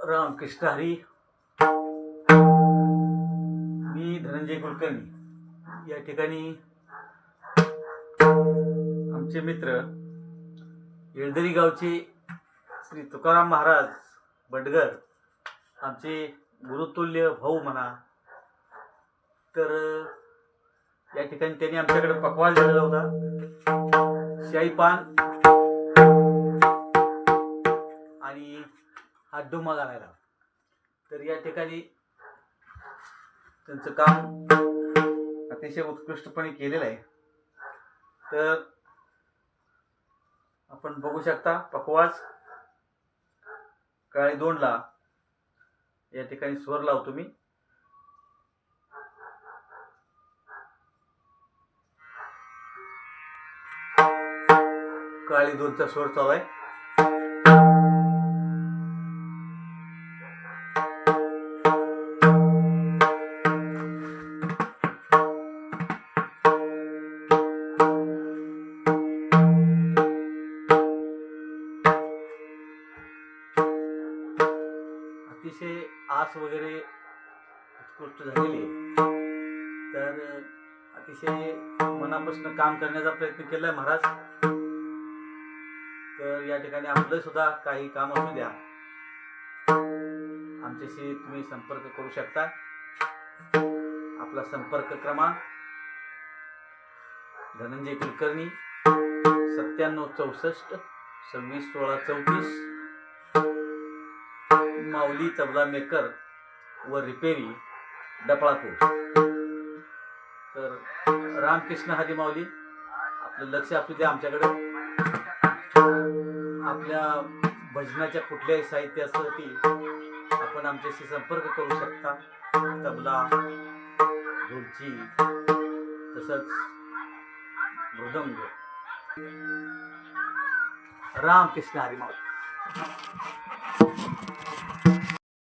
रामकृष्ण हरी. मी धनंजय कुलकर्णी. या ठिकाणी आमचे मित्र येळदरी गावचे श्री तुकाराम महाराज बंडगर, आमचे गुरुतुल्य भाऊ म्हणा. तर या ठिकाणी त्यांनी आमच्याकडे पकवान दिलेला होता, शाही पान आणि हा डुमा घालायला. तर या ठिकाणी त्यांचं काम अतिशय उत्कृष्टपणे केलेलं आहे. तर आपण बघू शकता पकवाज काळी दोंडला या ठिकाणी स्वर लावतो मी. काळी दोनचा स्वर चालू आहे. अतिशय आस वगैरे उत्कृष्ट झालेली आहे. तर अतिशय मनापासून काम करण्याचा प्रयत्न केलाय महाराज. तर या ठिकाणी आपलं सुद्धा काही काम असू द्या, आमच्याशी तुम्ही संपर्क करू शकता. आपला संपर्क क्रमांक धनंजय कुलकर्णी 9764 261634. माऊली तबला मेकर व रिपेरी डपळापूर. तर रामकृष्ण हरी माऊली, आपलं लक्ष असू द्या आमच्याकडे. आपल्या भजनाच्या कुठल्याही साहित्यासाठी आपण आमच्याशी संपर्क करू शकता. तबला, ढोलची, तसंच मृदंग. रामकृष्ण हरी माऊली.